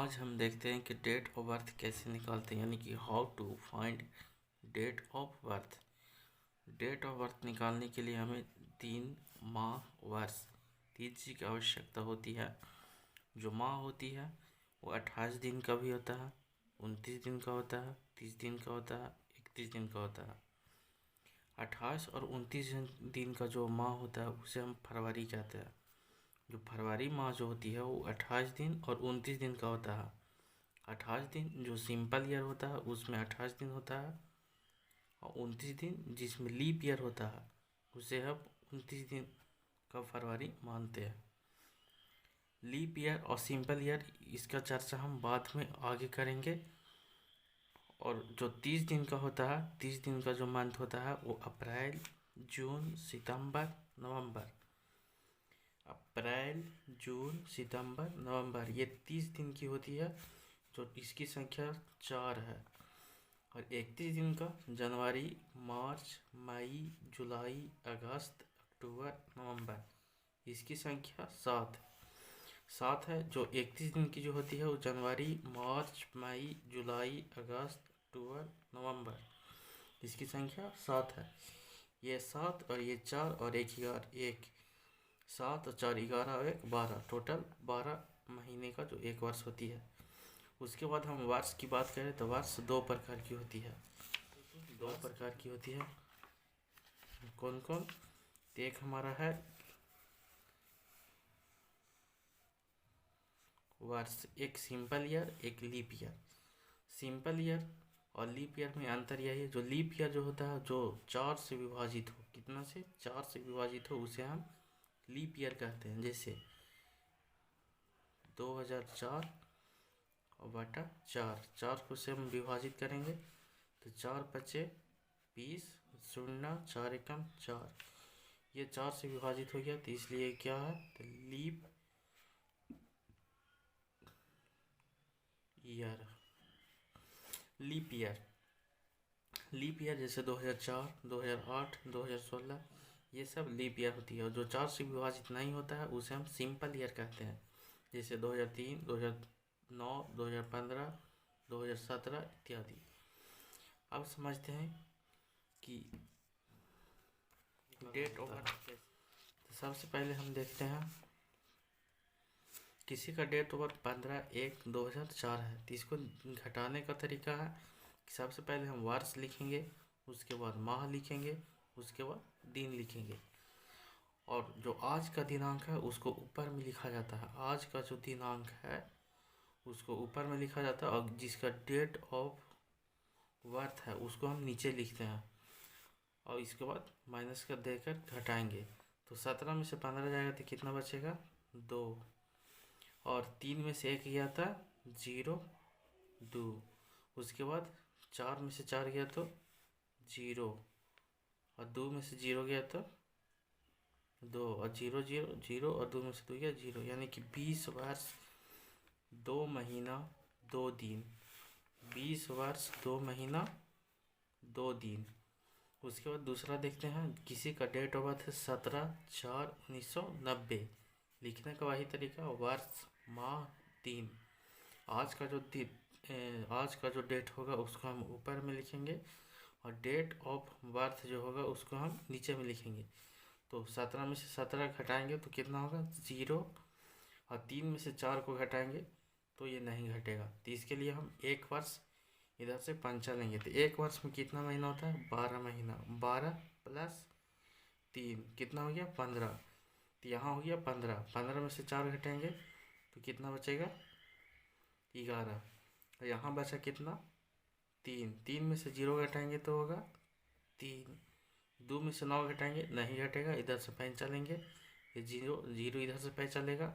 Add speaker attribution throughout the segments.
Speaker 1: आज हम देखते हैं कि डेट ऑफ बर्थ कैसे निकालते हैं, यानी कि how to find date of birth. Date of birth निकालने के लिए हमें 3 माह वर्ष 3 चीज़ की आवश्यकता होती है। जो माह होती है वो 28 दिन का भी होता है, 29 दिन का होता है, 30 दिन का होता है, 31 दिन का होता है। 28 और 29 दिन का जो माह होता है उसे हम फरवरी कहते हैं। जो फरवरी माह जो होती है वो 28 दिन और 29 दिन का होता है। 28 दिन जो सिंपल ईयर होता है उसमें 28 दिन होता है, और 29 दिन जिसमें लीप ईयर होता है उसे हम 29 दिन का फरवरी मानते हैं। लीप ईयर और सिंपल ईयर इसका चर्चा हम बाद में आगे करेंगे। और जो 30 दिन का होता है, 30 दिन का जो मंथ होता है वो अप्रैल, जून, सितंबर, नवंबर। अप्रैल, जून, सितंबर, नवंबर, ये 30 दिन की होती है, जो इसकी संख्या 4 है। और 31 दिन का जनवरी, मार्च, मई, जुलाई, अगस्त, अक्टूबर, नवंबर, इसकी संख्या 7 है। जो 31 दिन की जो होती है वो जनवरी, मार्च, मई, जुलाई, अगस्त, अक्टूबर, नवंबर, इसकी संख्या 7 है। ये 7 और ये 4 और 1 11, 7 और 4 11 और 1 12, टोटल 12 महीने का जो एक वर्ष होती है। उसके बाद हम वर्ष की बात करें तो वर्ष 2 प्रकार की होती है। 2 प्रकार की होती है, कौन कौन? एक हमारा है वर्ष, एक सिंपल ईयर, एक लीप ईयर। सिंपल ईयर और लीप ईयर में अंतर यही है, जो लीप ईयर जो होता है जो 4 से विभाजित हो, कितना से? 4 से विभाजित हो, उसे हम लीप ईयर कहते हैं। जैसे 2004 और बटा 4 को से हम विभाजित करेंगे तो 4 बचे 20, 0 4 एकम 4, ये 4 से विभाजित हो गया, तो इसलिए क्या है? तो leap year. Leap year, leap year जैसे 2004, 2008, 2016, ये सब लीप ईयर होती है। और जो 4 से विभाजित नहीं होता है उसे हम सिंपल ईयर कहते हैं। जैसे 2003, 2009, 2015, 2017 इत्यादि। अब समझते हैं कि डेट ऑफ बर्थ। तो सबसे पहले हम देखते हैं किसी का डेट ऑफ बर्थ 15/1/2004 है, तो इसको घटाने का तरीका है कि सबसे पहले हम वर्ष लिखेंगे, उसके बाद माह लिखेंगे, उसके बाद दिन लिखेंगे। और जो आज का दिनांक है उसको ऊपर में लिखा जाता है। आज का जो दिनांक है उसको ऊपर में लिखा जाता है, और जिसका डेट ऑफ बर्थ है उसको हम नीचे लिखते हैं। और इसके बाद माइनस कर देकर घटाएंगे, तो 17 में से 15 जाएगा तो कितना बचेगा? 2। और 3 में से 1 गया था 0, 2। उसके बाद 4 में से 4 गया तो 0, और 2 में से 0 गया तो 2, और 0 0 0, और 2 में से 2 गया 0, यानी कि 20 वर्ष 2 महीना 2 दिन। 20 वर्ष 2 महीना 2 दिन। उसके बाद दूसरा देखते हैं, किसी का डेट ऑफ बर्थ है 17/4/1990। लिखने का वही तरीका, वर्ष, माह, दिन। आज का जो आज का जो डेट होगा उसको हम ऊपर में लिखेंगे, और डेट ऑफ बर्थ जो होगा उसको हम नीचे में लिखेंगे। तो 17 में से 17 घटाएंगे तो कितना होगा? 0। और 3 में से 4 को घटाएंगे तो ये नहीं घटेगा, तो इसके लिए हम एक वर्ष इधर से पंचा लेंगे। तो एक वर्ष में कितना महीना होता है? 12 महीना। 12 + 3 कितना हो गया? 15। तो यहाँ हो गया 15। 15 में से 4 घटाएंगे तो कितना बचेगा? 11। और यहाँ बचा कितना? 3। 3 में से 0 घटाएंगे तो होगा 3। 2 में से 9 घटाएंगे, नहीं घटेगा, इधर से पैंचा लेंगे, ये 0 0 इधर से पैंचा लेगा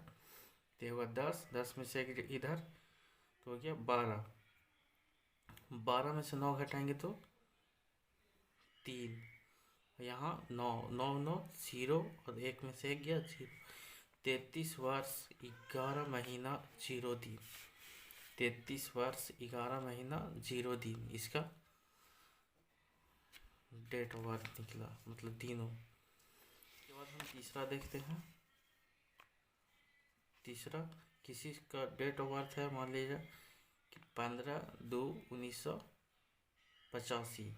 Speaker 1: तो होगा 10। 10 में से 1 इधर तो हो गया 12। 12 में से 9 घटाएंगे तो 3। यहाँ 9 9 9 0, और 1 में से 1 गया 0। 33 वर्ष 11 महीना 0 दिन। 33 वर्ष 11 महीना 0 दिन, इसका डेट ऑफ बर्थ निकला, मतलब दिनों। इसके बाद हम तीसरा देखते हैं। तीसरा, किसी का डेट ऑफ बर्थ है, मान लीजिए कि 15/2/1985,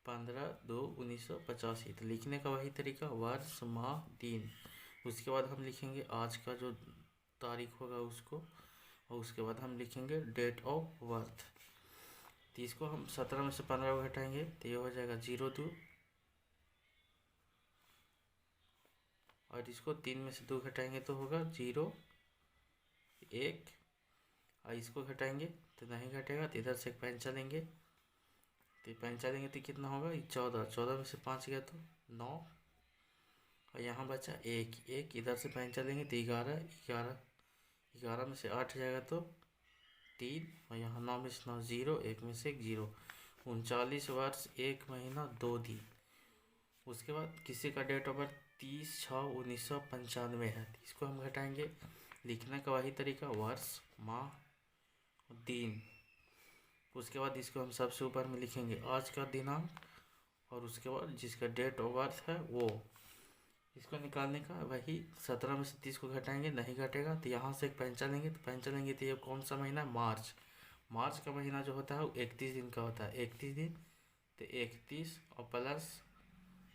Speaker 1: 15/2/1985, तो लिखने का वही तरीका, वर्ष माह दिन। उसके बाद हम लिखेंगे आज का जो तारीख होगा उसको, और उसके बाद हम लिखेंगे डेट ऑफ बर्थ। तो इसको हम 17 में से 15 को घटाएंगे तो ये हो जाएगा 0 2, और इसको 3 में से 2 घटाएंगे तो होगा 0 1, और इसको घटाएंगे तो नहीं घटेगा, तो इधर से एक पैंचा लेंगे, तो पैंचा लेंगे तो कितना होगा 14, 14 में से 5 गया तो 9, और यहाँ बचा 1, 1 इधर से पैंचा लेंगे तो 11, 11, 11 में से 8 जाएगा तो 3, और यहाँ 9 में से 9 0, 1 में से 1 0, 39 वर्ष 1 महीना 2 दिन। उसके बाद किसी का डेट ऑफ बर्थ 30/6/1995 है, तो इसको हम घटाएंगे, लिखने का वही तरीका, वर्ष माह दिन। उसके बाद इसको हम सबसे ऊपर में लिखेंगे आज का दिनांक, और उसके बाद जिसका डेट ऑफ बर्थ है वो। इसको निकालने का वही 17 में से 30 को घटाएंगे, नहीं घटेगा तो यहाँ से एक पैंचा लेंगे, तो पैंचा लेंगे तो ये कौन सा महीना है, मार्च। मार्च का महीना जो होता है वो 31 दिन का होता है, 31 दिन, तो 31 और प्लस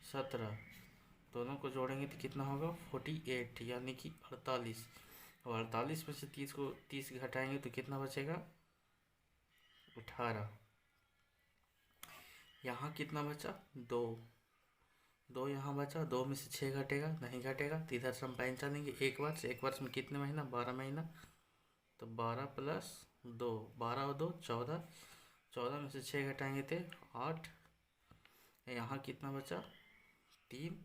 Speaker 1: 17 दोनों को जोड़ेंगे तो कितना होगा 48, यानी कि 48, और 48 में से 30 घटाएंगे तो कितना बचेगा 18। यहाँ कितना बचा 2, 2 यहाँ बचा, 2 में से 6 घटेगा, नहीं घटेगा तो इधर से हम पैंचा लेंगे, एक वर्ष में कितने महीना 12 महीना, तो 12 प्लस 2, 12 और 2 14, 14 में से 6 घटाएंगे थे 8, यहाँ कितना बचा 3,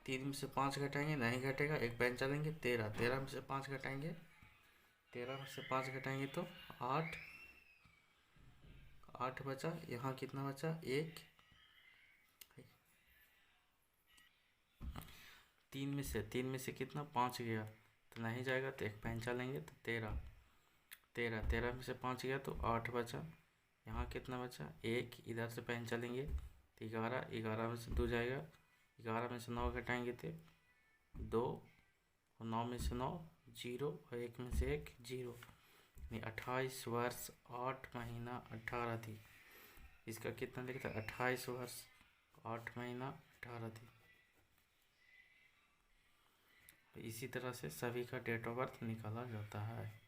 Speaker 1: 3 में से 5 घटाएंगे, नहीं घटेगा, एक पैंचा लेंगे 13, 13 में से 5 घटाएंगे, 13 में से 5 घटाएंगे तो 8, 8 बचा, यहाँ कितना बचा 1, 3 में से कितना 5 गया तो नहीं जाएगा, तो एक पैंचा लेंगे तो 13, 13, 13 में से 5 गया तो 8 बचा, यहाँ कितना बचा 1, इधर से पैंचा लेंगे तो 11, 11 में से 2 जाएगा, 11 में से 9 घटाएंगे तो 2, और 9 में से 9 0, और 1 में से 1 0, यानी 28 वर्ष 8 महीना 18 दिन। इसका कितना लिखता है 28 वर्ष 8 महीना 18 दिन। इसी तरह से सभी का डेट ऑफ बर्थ निकाला जाता है।